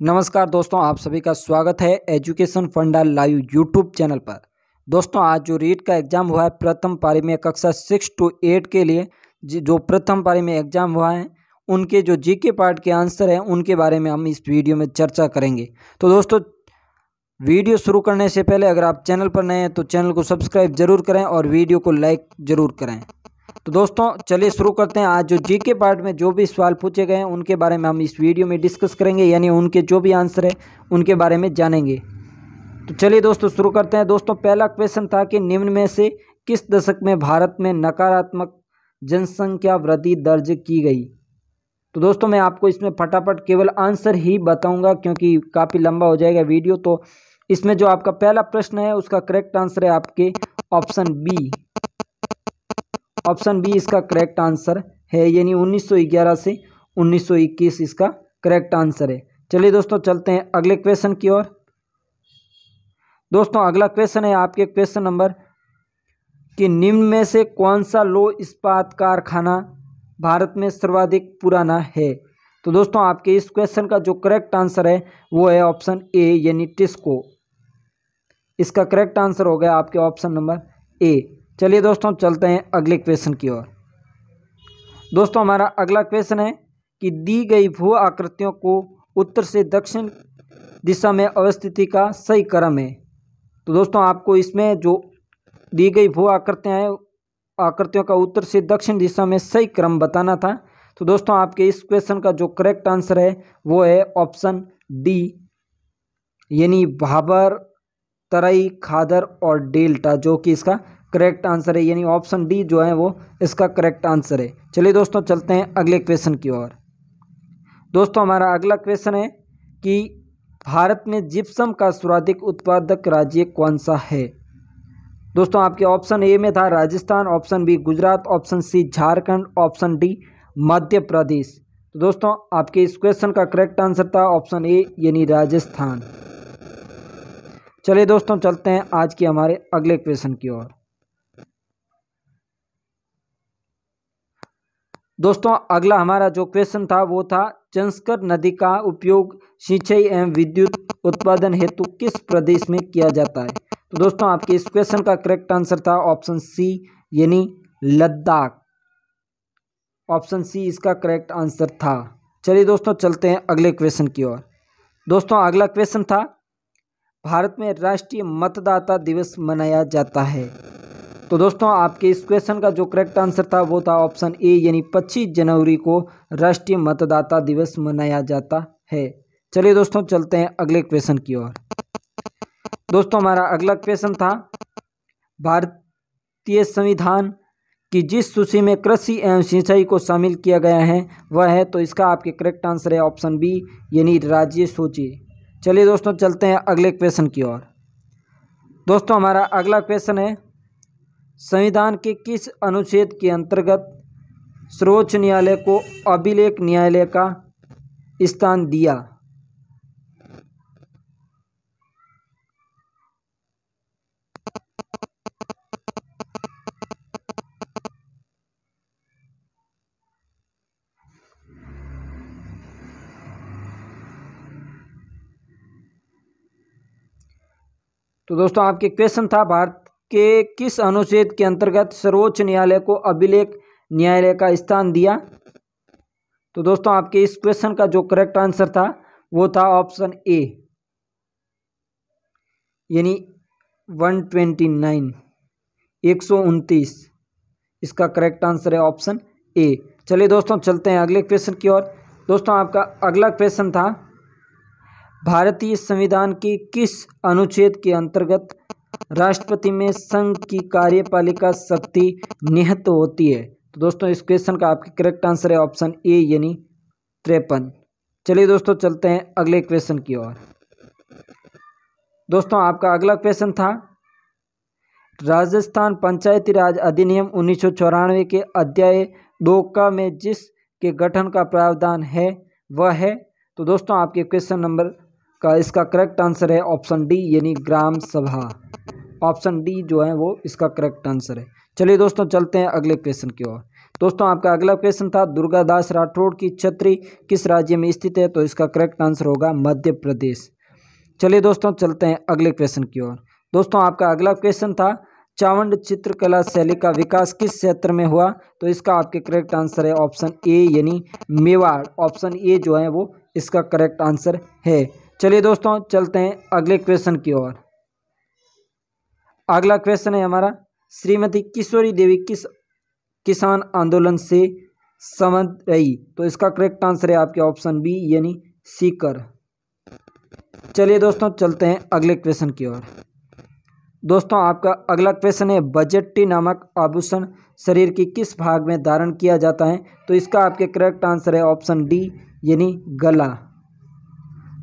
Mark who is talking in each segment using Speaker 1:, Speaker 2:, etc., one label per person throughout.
Speaker 1: नमस्कार दोस्तों, आप सभी का स्वागत है एजुकेशन फंडा लाइव यूट्यूब चैनल पर। दोस्तों, आज जो रीट का एग्ज़ाम हुआ है प्रथम पारी में कक्षा 6 to 8 के लिए जो प्रथम पारी में एग्ज़ाम हुआ है उनके जो जीके पार्ट के आंसर हैं उनके बारे में हम इस वीडियो में चर्चा करेंगे। तो दोस्तों, वीडियो शुरू करने से पहले अगर आप चैनल पर नए हैं तो चैनल को सब्सक्राइब जरूर करें और वीडियो को लाइक ज़रूर करें। तो दोस्तों, चलिए शुरू करते हैं। आज जो जीके पार्ट में जो भी सवाल पूछे गए हैं उनके बारे में हम इस वीडियो में डिस्कस करेंगे, यानी उनके जो भी आंसर है उनके बारे में जानेंगे। तो चलिए दोस्तों शुरू करते हैं। दोस्तों, पहला क्वेश्चन था कि निम्न में से किस दशक में भारत में नकारात्मक जनसंख्या वृद्धि दर्ज की गई। तो दोस्तों, मैं आपको इसमें फटाफट केवल आंसर ही बताऊंगा क्योंकि काफ़ी लंबा हो जाएगा वीडियो। तो इसमें जो आपका पहला प्रश्न है उसका करेक्ट आंसर है आपके ऑप्शन बी। ऑप्शन बी इसका करेक्ट आंसर है, यानी 1911 से 1921 इसका करेक्ट आंसर है। चलिए दोस्तों चलते हैं अगले क्वेश्चन की ओर। दोस्तों, अगला क्वेश्चन है आपके क्वेश्चन नंबर कि निम्न में से कौन सा लौह इस्पात कारखाना भारत में सर्वाधिक पुराना है। तो दोस्तों, आपके इस क्वेश्चन का जो करेक्ट आंसर है वो है ऑप्शन ए, यानी टिस्को। इसका करेक्ट आंसर हो गया आपके ऑप्शन नंबर ए। चलिए दोस्तों चलते हैं अगले क्वेश्चन की ओर। दोस्तों, हमारा अगला क्वेश्चन है कि दी गई भू आकृतियों को उत्तर से दक्षिण दिशा में अवस्थिति का सही क्रम है। तो दोस्तों, आपको इसमें जो दी गई भू आकृतियाँ हैं आकृतियों का उत्तर से दक्षिण दिशा में सही क्रम बताना था। तो दोस्तों, आपके इस क्वेश्चन का जो करेक्ट आंसर है वो है ऑप्शन डी, यानी भाबर, तराई, खादर और डेल्टा, जो कि इसका करेक्ट आंसर है, यानी ऑप्शन डी जो है वो इसका करेक्ट आंसर है। चलिए दोस्तों चलते हैं अगले क्वेश्चन की ओर। दोस्तों, हमारा अगला क्वेश्चन है कि भारत में जिप्सम का सर्वाधिक उत्पादक राज्य कौन सा है। दोस्तों, आपके ऑप्शन ए में था Rajasthan, option B Gujarat, option C Jharkhand, option D Madhya Pradesh. तो दोस्तों, आपके इस क्वेश्चन का करेक्ट आंसर था ऑप्शन ए, यानी राजस्थान। चलिए दोस्तों चलते हैं आज के हमारे अगले क्वेश्चन की ओर। दोस्तों, अगला हमारा जो क्वेश्चन था वो था चंस्कर नदी का उपयोग सिंचाई एवं विद्युत उत्पादन हेतु किस प्रदेश में किया जाता है। तो दोस्तों, आपके इस क्वेश्चन का करेक्ट आंसर था ऑप्शन सी, यानी लद्दाख। ऑप्शन सी इसका करेक्ट आंसर था। चलिए दोस्तों चलते हैं अगले क्वेश्चन की ओर। दोस्तों, अगला क्वेश्चन था भारत में राष्ट्रीय मतदाता दिवस मनाया जाता है। तो दोस्तों, आपके इस क्वेश्चन का जो करेक्ट आंसर था वो था ऑप्शन ए, यानी 25 जनवरी को राष्ट्रीय मतदाता दिवस मनाया जाता है। चलिए दोस्तों चलते हैं अगले क्वेश्चन की ओर। दोस्तों, हमारा अगला क्वेश्चन था भारतीय संविधान की जिस सूची में कृषि एवं सिंचाई को शामिल किया गया है वह है। तो इसका आपके करेक्ट आंसर है ऑप्शन बी, यानी राज्य सूची। चलिए दोस्तों चलते हैं अगले क्वेश्चन की ओर। दोस्तों, हमारा अगला क्वेश्चन है संविधान के किस अनुच्छेद के अंतर्गत सर्वोच्च न्यायालय को अभिलेख न्यायालय का स्थान दिया। तो दोस्तों, आपके क्वेश्चन था भारत के किस अनुच्छेद के अंतर्गत सर्वोच्च न्यायालय को अभिलेख न्यायालय का स्थान दिया। तो दोस्तों, आपके इस क्वेश्चन का जो करेक्ट आंसर था वो था ऑप्शन ए, यानी 129, 129 इसका करेक्ट आंसर है ऑप्शन ए। चलिए दोस्तों चलते हैं अगले क्वेश्चन की ओर। दोस्तों, आपका अगला क्वेश्चन था भारतीय संविधान के किस अनुच्छेद के अंतर्गत राष्ट्रपति में संघ की कार्यपालिका शक्ति निहित होती है। तो दोस्तों, इस क्वेश्चन का आपका करेक्ट आंसर है ऑप्शन ए, यानी 53। चलिए दोस्तों चलते हैं अगले क्वेश्चन की ओर। दोस्तों, आपका अगला क्वेश्चन था राजस्थान पंचायती राज अधिनियम 1994 के अध्याय 2 का में जिस के गठन का प्रावधान है वह है। तो दोस्तों, आपके क्वेश्चन नंबर का इसका करेक्ट आंसर है ऑप्शन डी, यानी ग्राम सभा। ऑप्शन डी जो है वो इसका करेक्ट आंसर है। चलिए दोस्तों चलते हैं अगले क्वेश्चन की ओर। दोस्तों आपका अगला क्वेश्चन था दुर्गादास राठौड़ की छतरी किस राज्य में स्थित है, तो इसका करेक्ट आंसर होगा मध्य प्रदेश। चलिए दोस्तों चलते हैं अगले क्वेश्चन की ओर। दोस्तों आपका अगला क्वेश्चन था चावंड चित्रकला शैली का विकास किस क्षेत्र में हुआ, तो इसका आपके करेक्ट आंसर है ऑप्शन ए यानी मेवाड़। ऑप्शन ए जो है वो इसका करेक्ट आंसर है। चलिए दोस्तों चलते हैं अगले क्वेश्चन की ओर। अगला क्वेश्चन है हमारा श्रीमती किशोरी देवी किस किसान आंदोलन से संबंध रही, तो इसका करेक्ट आंसर है आपके ऑप्शन बी यानी सीकर। चलिए दोस्तों चलते हैं अगले क्वेश्चन की ओर। दोस्तों आपका अगला क्वेश्चन है बजट्टी नामक आभूषण शरीर की किस भाग में धारण किया जाता है, तो इसका आपके करेक्ट आंसर है ऑप्शन डी यानी गला।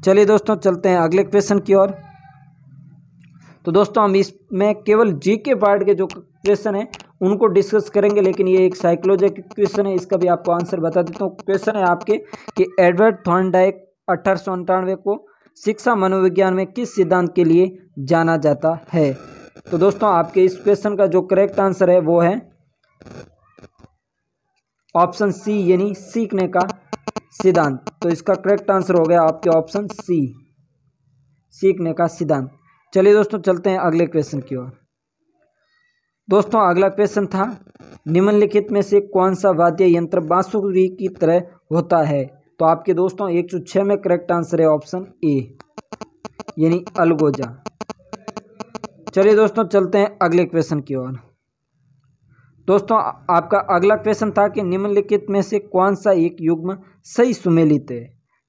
Speaker 1: चलिए दोस्तों चलते हैं अगले क्वेश्चन की ओर। तो दोस्तों हम इसमें केवल जीके पार्ट के जो क्वेश्चन है उनको डिस्कस करेंगे, लेकिन ये एक साइकोलॉजी का क्वेश्चन है, इसका भी आपको आंसर बता देता हूँ। क्वेश्चन है आपके कि एडवर्ड थॉर्नडाइक 1898 को शिक्षा मनोविज्ञान में किस सिद्धांत के लिए जाना जाता है, तो दोस्तों आपके इस क्वेश्चन का जो करेक्ट आंसर है वो है ऑप्शन सी यानी सीखने का सिद्धांत। तो इसका करेक्ट आंसर हो गया आपके ऑप्शन सी सीखने का सिद्धांत। चलिए दोस्तों चलते हैं अगले क्वेश्चन की ओर। दोस्तों अगला क्वेश्चन था निम्नलिखित में से कौन सा वाद्य यंत्र बांसुरी की तरह होता है, तो आपके दोस्तों 106 में करेक्ट आंसर है ऑप्शन ए यानी अलगोजा। चलिए दोस्तों चलते हैं अगले क्वेश्चन की ओर। दोस्तों आपका अगला क्वेश्चन था कि निम्नलिखित में से कौन सा एक युग्म सही सुमेलित है,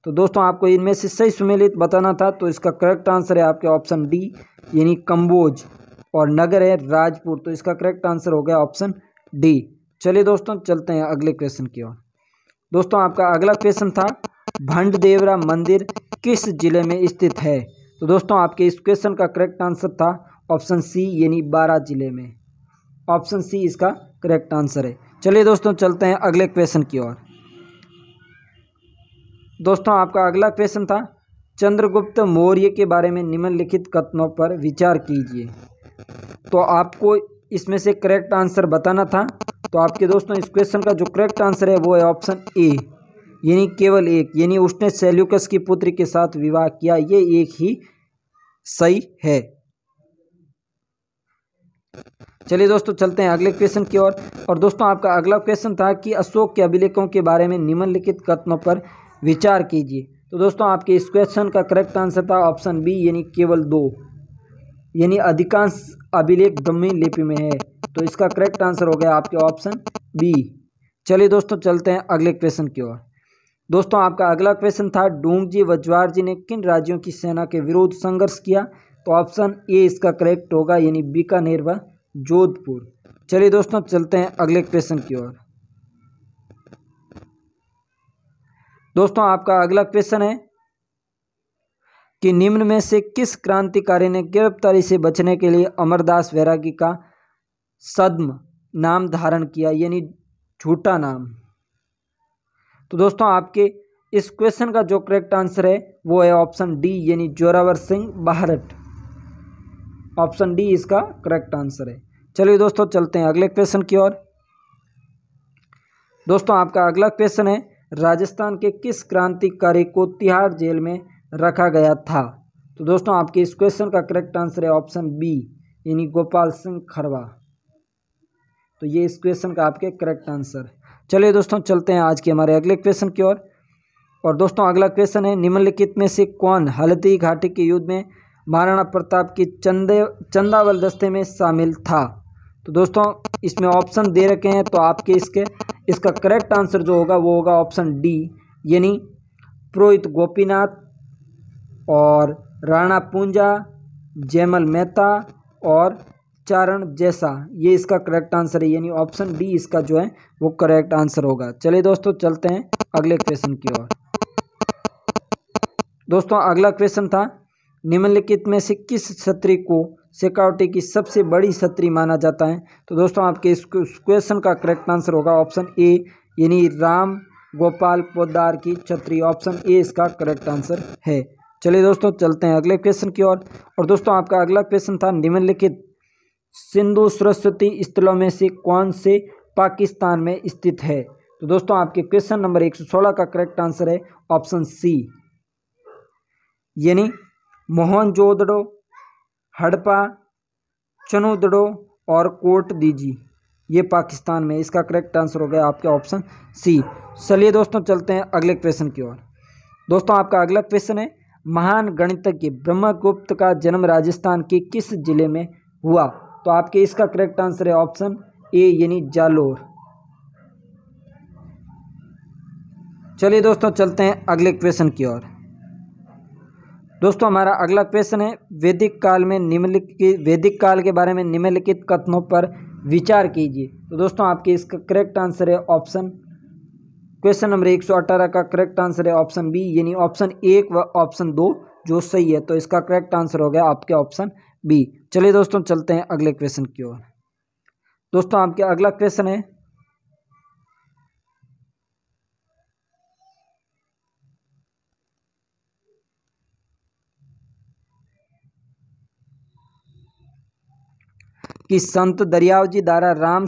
Speaker 1: तो दोस्तों आपको इनमें से सही सुमेलित बताना था, तो इसका करेक्ट आंसर है आपके ऑप्शन डी यानी कंबोज, और नगर है राजपुर। तो इसका करेक्ट आंसर हो गया ऑप्शन डी। चलिए दोस्तों चलते हैं अगले क्वेश्चन की ओर। दोस्तों आपका अगला क्वेश्चन था भंडदेवरा मंदिर किस जिले में स्थित है, तो दोस्तों आपके इस क्वेश्चन का करेक्ट आंसर था ऑप्शन सी यानी बारां जिले में। ऑप्शन सी इसका करेक्ट आंसर है। चलिए दोस्तों चलते हैं अगले क्वेश्चन की ओर। दोस्तों आपका अगला क्वेश्चन था चंद्रगुप्त मौर्य के बारे में निम्नलिखित कथनों पर विचार कीजिए, तो आपको इसमें से करेक्ट आंसर बताना था। तो आपके दोस्तों इस क्वेश्चन का जो करेक्ट आंसर है वो है ऑप्शन ए यानी केवल एक, यानी उसने सेल्यूकस की पुत्री के साथ विवाह किया, ये एक ही सही है। चलिए दोस्तों चलते हैं अगले क्वेश्चन की ओर। और दोस्तों आपका अगला क्वेश्चन था कि अशोक के अभिलेखों के बारे में निम्नलिखित कथनों पर विचार कीजिए, तो दोस्तों आपके इस क्वेश्चन का करेक्ट आंसर था ऑप्शन बी यानी केवल 2, यानी अधिकांश अभिलेख ब्राह्मी लिपि में है। तो इसका करेक्ट आंसर हो गया आपके ऑप्शन बी। चलिए दोस्तों चलते हैं अगले क्वेश्चन की ओर। दोस्तों आपका अगला क्वेश्चन था डूंगजी व ज्वारजी ने किन राज्यों की सेना के विरुद्ध संघर्ष किया, तो ऑप्शन ए इसका करेक्ट होगा यानी बीकानेर व जोधपुर। चलिए दोस्तों चलते हैं अगले क्वेश्चन की ओर। दोस्तों आपका अगला क्वेश्चन है कि निम्न में से किस क्रांतिकारी ने गिरफ्तारी से बचने के लिए अमरदास वैरागी का सद्म नाम धारण किया, यानी झूठा नाम। तो दोस्तों आपके इस क्वेश्चन का जो करेक्ट आंसर है वो है ऑप्शन डी यानी जोरावर सिंह बाहरट। ऑप्शन डी इसका करेक्ट आंसर है। चलिए दोस्तों चलते हैं अगले क्वेश्चन की ओर। दोस्तों आपका अगला क्वेश्चन है राजस्थान के किस क्रांतिकारी को तिहाड़ जेल में रखा गया था, तो दोस्तों आपके इस क्वेश्चन का करेक्ट आंसर है ऑप्शन बी यानी गोपाल सिंह खरवा। तो ये इस क्वेश्चन का आपके करेक्ट आंसर। चलिए दोस्तों चलते हैं आज के हमारे अगले क्वेश्चन की ओर। और दोस्तों अगला क्वेश्चन है निम्नलिखित में से कौन हल्दी घाटी के युद्ध में महाराणा प्रताप की चंदावल दस्ते में शामिल था, तो दोस्तों इसमें ऑप्शन दे रखे हैं, तो आपके इसका करेक्ट आंसर जो होगा वो होगा ऑप्शन डी यानी पुरोहित गोपीनाथ और राणा पूंजा, जयमल मेहता और चारण जैसा, ये इसका करेक्ट आंसर है, यानी ऑप्शन डी इसका जो है वो करेक्ट आंसर होगा। चलिए दोस्तों चलते हैं अगले क्वेश्चन की ओर। दोस्तों अगला क्वेश्चन था निम्नलिखित में से किस छतरी को शेखावटी की सबसे बड़ी छतरी माना जाता है, तो दोस्तों आपके इस क्वेश्चन का करेक्ट आंसर होगा ऑप्शन ए यानी राम गोपाल पोद्दार की छतरी। ऑप्शन ए इसका करेक्ट आंसर है। चलिए दोस्तों चलते हैं अगले क्वेश्चन की ओर। और दोस्तों आपका अगला क्वेश्चन था निम्नलिखित सिंधु सरस्वती स्थलों में से कौन से पाकिस्तान में स्थित है? तो दोस्तों आपके क्वेश्चन नंबर 116 का करेक्ट आंसर है ऑप्शन सी, यानी मोहनजोदड़ो, हड़प्पा, चनोदड़ो और कोट दीजी, ये पाकिस्तान में। इसका करेक्ट आंसर हो गया आपका ऑप्शन सी। चलिए दोस्तों चलते हैं अगले क्वेश्चन की ओर। दोस्तों आपका अगला क्वेश्चन है, महान गणितज्ञ ब्रह्मगुप्त का जन्म राजस्थान के किस जिले में हुआ? तो आपके इसका करेक्ट आंसर है ऑप्शन ए, यानी जालोर। चलिए दोस्तों चलते हैं अगले क्वेश्चन की ओर। दोस्तों हमारा अगला क्वेश्चन है, वैदिक काल के बारे में निम्नलिखित कथनों पर विचार कीजिए। तो दोस्तों आपके इसका करेक्ट आंसर है ऑप्शन, क्वेश्चन नंबर 118 का करेक्ट आंसर है ऑप्शन बी, यानी ऑप्शन 1 व ऑप्शन 2 जो सही है। तो इसका करेक्ट आंसर हो गया आपके ऑप्शन बी। चलिए दोस्तों चलते हैं अगले क्वेश्चन की ओर। दोस्तों आपके अगला क्वेश्चन है, कि संत दरियावजी द्वारा राम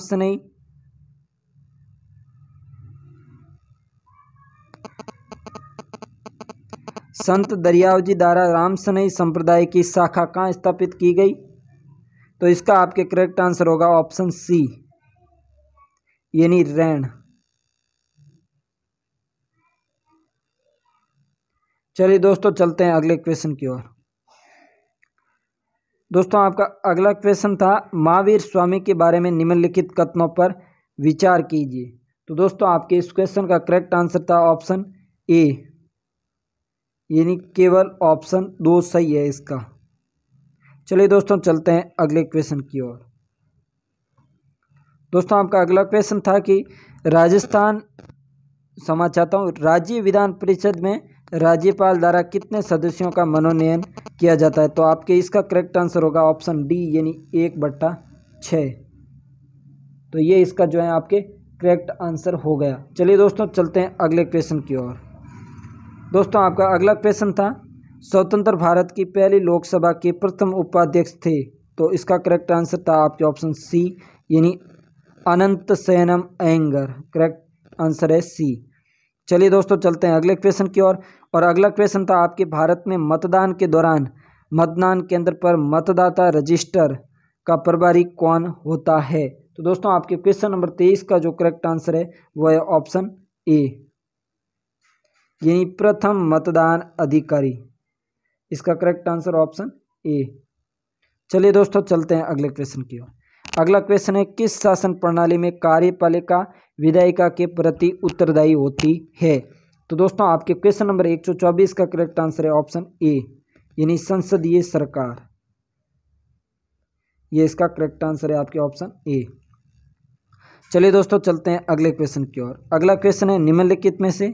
Speaker 1: सनई संप्रदाय की शाखा कहाँ स्थापित की गई? तो इसका आपके करेक्ट आंसर होगा ऑप्शन सी, यानी रैण। चलिए दोस्तों चलते हैं अगले क्वेश्चन की ओर। दोस्तों आपका अगला क्वेश्चन था, महावीर स्वामी के बारे में निम्नलिखित कथनों पर विचार कीजिए। तो दोस्तों आपके इस क्वेश्चन का करेक्ट आंसर था ऑप्शन ए, यानी केवल ऑप्शन 2 सही है इसका। चलिए दोस्तों चलते हैं अगले क्वेश्चन की ओर। दोस्तों आपका अगला क्वेश्चन था कि राजस्थान राज्य विधान परिषद में राज्यपाल द्वारा कितने सदस्यों का मनोनयन किया जाता है? तो आपके इसका करेक्ट आंसर होगा ऑप्शन डी, यानी 1/6। तो ये इसका जो है आपके करेक्ट आंसर हो गया। चलिए दोस्तों चलते हैं अगले क्वेश्चन की ओर। दोस्तों आपका अगला क्वेश्चन था, स्वतंत्र भारत की पहली लोकसभा के प्रथम उपाध्यक्ष थे? तो इसका करेक्ट आंसर था आपके ऑप्शन सी, यानी अनंत शयनम अयंगर। करेक्ट आंसर है सी। चलिए दोस्तों चलते हैं अगले क्वेश्चन की ओर। और अगला क्वेश्चन था, आपके भारत में मतदान के दौरान मतदान केंद्र पर मतदाता रजिस्टर का प्रभारी कौन होता है? तो दोस्तों आपके क्वेश्चन नंबर 23 का जो करेक्ट आंसर है वो है ऑप्शन ए, यानी प्रथम मतदान अधिकारी। इसका करेक्ट आंसर ऑप्शन ए। चलिए दोस्तों चलते हैं अगले क्वेश्चन की ओर। अगला क्वेश्चन है, किस शासन प्रणाली में कार्यपालिका विधायिका के प्रति उत्तरदायी होती है? तो दोस्तों आपके क्वेश्चन नंबर 124 का करेक्ट आंसर है ऑप्शन ए, यानी संसदीय सरकार। ये इसका करेक्ट आंसर है आपके ऑप्शन ए। चलिए दोस्तों चलते हैं अगले क्वेश्चन की ओर। अगला क्वेश्चन है, निम्नलिखित में से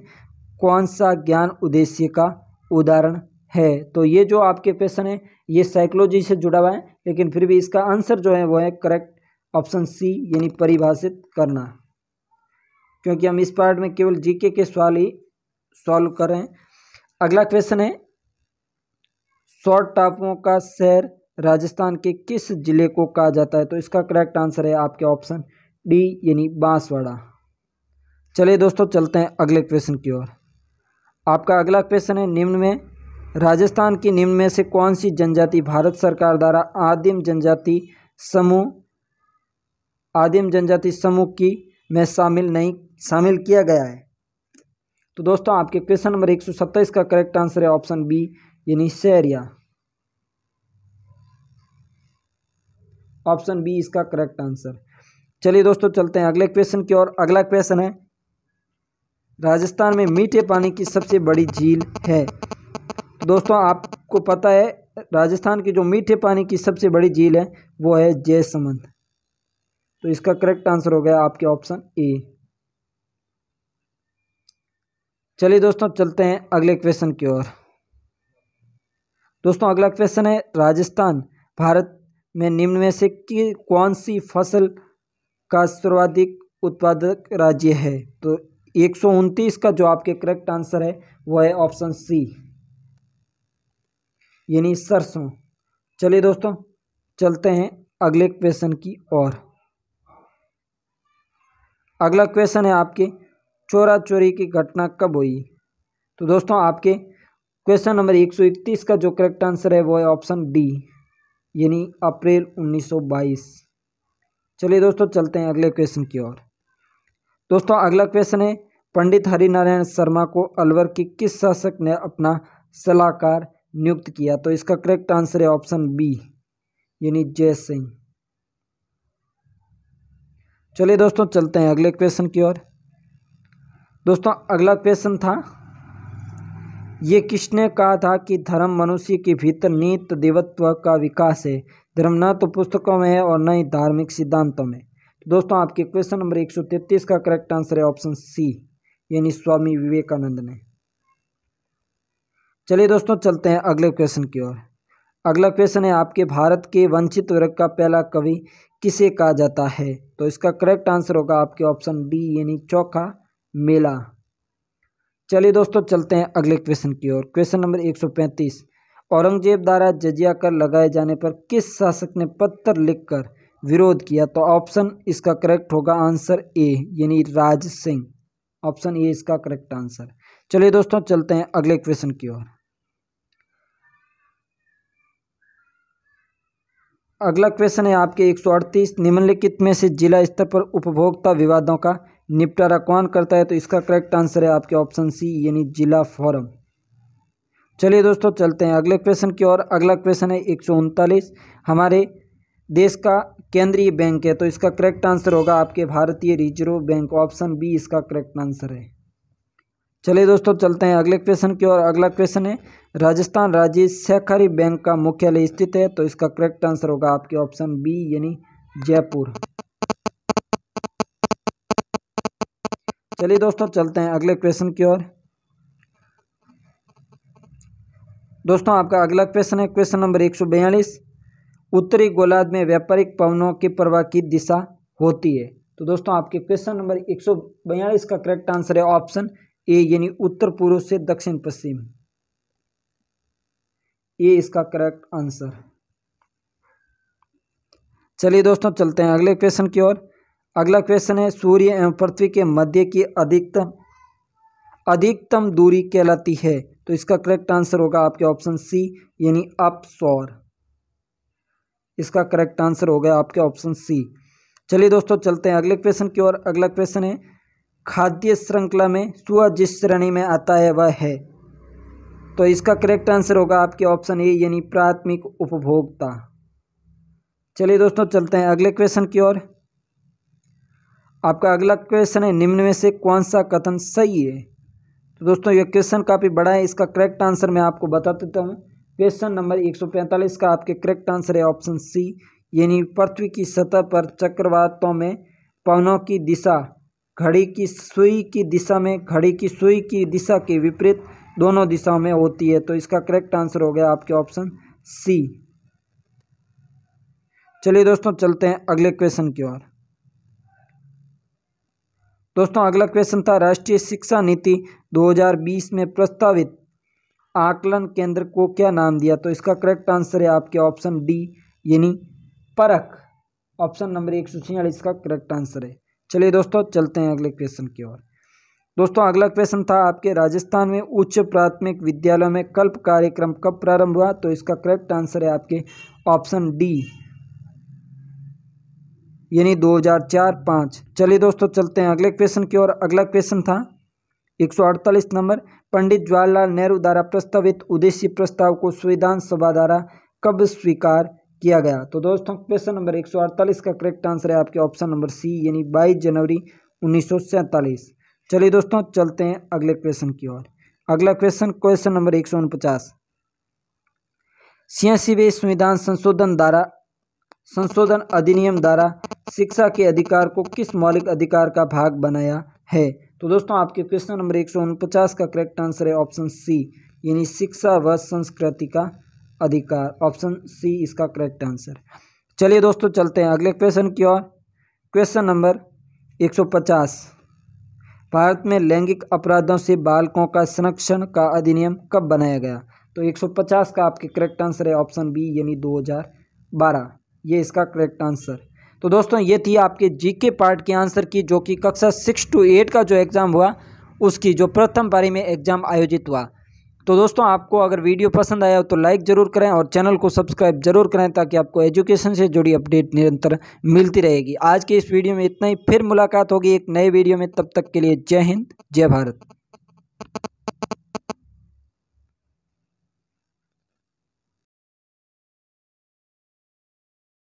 Speaker 1: कौन सा ज्ञान उद्देश्य का उदाहरण है? तो ये जो आपके क्वेश्चन है ये साइकोलॉजी से जुड़ा हुआ है, लेकिन फिर भी इसका आंसर जो है वो है करेक्ट ऑप्शन सी, यानी परिभाषित करना, क्योंकि हम इस पार्ट में केवल जीके के सवाल ही सॉल्व कर रहे हैं। अगला क्वेश्चन है, शॉर्ट टापुओं का शहर राजस्थान के किस जिले को कहा जाता है? तो इसका करेक्ट आंसर है आपके ऑप्शन डी, यानी बांसवाड़ा। चलिए दोस्तों चलते हैं अगले क्वेश्चन की ओर। आपका अगला क्वेश्चन है, निम्न में राजस्थान की निम्न में से कौन सी जनजाति भारत सरकार द्वारा आदिम जनजाति समूह की में शामिल किया गया है? तो दोस्तों आपके क्वेश्चन नंबर 127 का करेक्ट आंसर है ऑप्शन बी, यानी सहरिया। ऑप्शन बी इसका करेक्ट आंसर। चलिए दोस्तों चलते हैं अगले क्वेश्चन की ओर। अगला क्वेश्चन है, राजस्थान में मीठे पानी की सबसे बड़ी झील है? तो दोस्तों आपको पता है राजस्थान की जो मीठे पानी की सबसे बड़ी झील है वो है जयसमंद। तो इसका करेक्ट आंसर हो गया आपके ऑप्शन ए। चलिए दोस्तों चलते हैं अगले क्वेश्चन की ओर। दोस्तों अगला क्वेश्चन है, राजस्थान भारत में निम्न में से कौन सी फसल का सर्वाधिक उत्पादक राज्य है? तो 129 का जो आपके करेक्ट आंसर है वो है ऑप्शन सी, यानी सरसों। चलिए दोस्तों चलते हैं अगले क्वेश्चन की ओर। अगला क्वेश्चन है आपके चोरा चोरी की घटना कब हुई। तो दोस्तों आपके क्वेश्चन नंबर 131 का जो करेक्ट आंसर है वो है ऑप्शन डी, यानी अप्रैल 1922। चलिए दोस्तों चलते हैं अगले क्वेश्चन की ओर। दोस्तों अगला क्वेश्चन है पंडित हरिनारायण शर्मा को अलवर के किस शासक ने अपना सलाहकार नियुक्त किया। तो इसका करेक्ट आंसर है ऑप्शन बी, यानी जय सिंह। चलिए दोस्तों चलते हैं अगले क्वेश्चन की ओर। दोस्तों अगला क्वेश्चन था, ये किसने कहा था कि धर्म मनुष्य के भीतर निहित देवत्व का विकास है। धर्म न तो पुस्तकों में है और न ही धार्मिक सिद्धांतों में। तो दोस्तों आपके क्वेश्चन नंबर 133 का करेक्ट आंसर है ऑप्शन सी, यानी स्वामी विवेकानंद ने। चलिए दोस्तों चलते हैं अगले क्वेश्चन की ओर। अगला क्वेश्चन है आपके भारत के वंचित वर्ग का पहला कवि किसे कहा जाता है। तो इसका करेक्ट आंसर होगा आपके ऑप्शन डी, यानी चौखा मेला। चलिए दोस्तों चलते हैं अगले क्वेश्चन की ओर। क्वेश्चन नंबर 135, औरंगजेब द्वारा जजिया कर लगाए जाने पर किस शासक ने पत्र लिखकर विरोध किया। तो ऑप्शन इसका करेक्ट होगा आंसर ए, यानी राज सिंह। ऑप्शन ए इसका करेक्ट आंसर। चलिए दोस्तों चलते हैं अगले क्वेश्चन की ओर। अगला क्वेश्चन है आपके 138, निम्नलिखित में से जिला स्तर पर उपभोक्ता विवादों का निपटारा कौन करता है। तो इसका करेक्ट आंसर है आपके ऑप्शन सी, यानी जिला फोरम। चलिए दोस्तों चलते हैं अगले क्वेश्चन की ओर। अगला क्वेश्चन है 139, हमारे देश का केंद्रीय बैंक है। तो इसका करेक्ट आंसर होगा आपके भारतीय रिजर्व बैंक। ऑप्शन बी इसका करेक्ट आंसर है। चलिए दोस्तों चलते हैं अगले क्वेश्चन की ओर। अगला क्वेश्चन है, राजस्थान राज्य सहकारी बैंक का मुख्यालय स्थित है। तो इसका करेक्ट आंसर होगा आपके ऑप्शन बी, यानी जयपुर। चलिए दोस्तों चलते हैं अगले क्वेश्चन की ओर। दोस्तों आपका अगला क्वेश्चन है क्वेश्चन नंबर 142, उत्तरी गोलार्ध में व्यापारिक पवनों की प्रवाह की दिशा होती है। तो दोस्तों आपके क्वेश्चन नंबर 142 का करेक्ट आंसर है ऑप्शन ए, यानी उत्तर पूर्व से दक्षिण पश्चिम। ए इसका करेक्ट आंसर। चलिए दोस्तों चलते हैं अगले क्वेश्चन की ओर। अगला क्वेश्चन है, सूर्य एवं पृथ्वी के मध्य की अधिकतम दूरी कहलाती है। तो इसका करेक्ट आंसर होगा आपके ऑप्शन सी, यानी अपसौर। इसका करेक्ट आंसर हो गया आपके ऑप्शन सी। चलिए दोस्तों चलते हैं अगले क्वेश्चन की ओर। अगला क्वेश्चन है, खाद्य श्रृंखला में सुअर जिस श्रेणी में आता है वह है। तो इसका करेक्ट आंसर होगा आपके ऑप्शन ए, यानी प्राथमिक उपभोक्ता। चलिए दोस्तों चलते हैं अगले क्वेश्चन की ओर। आपका अगला क्वेश्चन है, निम्न में से कौन सा कथन सही है। तो दोस्तों ये क्वेश्चन काफ़ी बड़ा है, इसका करेक्ट आंसर मैं आपको बता देता हूँ। क्वेश्चन नंबर 145 का आपके करेक्ट आंसर है ऑप्शन सी, यानी पृथ्वी की सतह पर चक्रवातों में पवनों की दिशा घड़ी की सुई की दिशा के विपरीत दोनों दिशाओं में होती है। तो इसका करेक्ट आंसर हो गया आपके ऑप्शन सी। चलिए दोस्तों चलते हैं अगले क्वेश्चन की ओर। दोस्तों अगला क्वेश्चन था, राष्ट्रीय शिक्षा नीति 2020 में प्रस्तावित आकलन केंद्र को क्या नाम दिया। तो इसका करेक्ट आंसर है आपके ऑप्शन डी, यानी परख। ऑप्शन नंबर 146 का करेक्ट आंसर है। चलिए दोस्तों चलते हैं अगले क्वेश्चन की ओर। दोस्तों अगला क्वेश्चन था आपके, राजस्थान में उच्च प्राथमिक विद्यालयों में कल्प कार्यक्रम कब प्रारंभ हुआ। तो इसका करेक्ट आंसर है आपके ऑप्शन डी, यानी 2004-05। चलिए दोस्तों चलते हैं अगले क्वेश्चन की ओर। अगला क्वेश्चन था 148 नंबर, पंडित जवाहरलाल नेहरू द्वारा प्रस्तावित उद्देश्य प्रस्ताव को संविधान सभा द्वारा कब स्वीकार किया गया। तो दोस्तों क्वेश्चन नंबर 148 का करेक्ट आंसर है आपके ऑप्शन नंबर सी, यानी 22 जनवरी 1947। चलिए दोस्तों चलते हैं अगले क्वेश्चन की ओर। अगला क्वेश्चन नंबर 149, 86वें संविधान संशोधन अधिनियम द्वारा शिक्षा के अधिकार को किस मौलिक अधिकार का भाग बनाया है। तो दोस्तों आपके क्वेश्चन नंबर 149 का करेक्ट आंसर है ऑप्शन सी, यानी शिक्षा व संस्कृति का अधिकार। ऑप्शन सी इसका करेक्ट आंसर। चलिए दोस्तों चलते हैं अगले क्वेश्चन की ओर। क्वेश्चन नंबर 150, भारत में लैंगिक अपराधों से बालकों का संरक्षण का अधिनियम कब बनाया गया। तो 150 का आपके करेक्ट आंसर है ऑप्शन बी, यानी 2012। ये इसका करेक्ट आंसर। तो दोस्तों ये थी आपके जीके पार्ट के आंसर की, जो कि कक्षा 6 to 8 का जो एग्ज़ाम हुआ उसकी जो प्रथम पारी में एग्ज़ाम आयोजित हुआ। तो दोस्तों आपको अगर वीडियो पसंद आया हो तो लाइक ज़रूर करें और चैनल को सब्सक्राइब जरूर करें, ताकि आपको एजुकेशन से जुड़ी अपडेट निरंतर मिलती रहेगी। आज के इस वीडियो में इतना ही, फिर मुलाकात होगी एक नए वीडियो में। तब तक के लिए जय हिंद, जय भारत।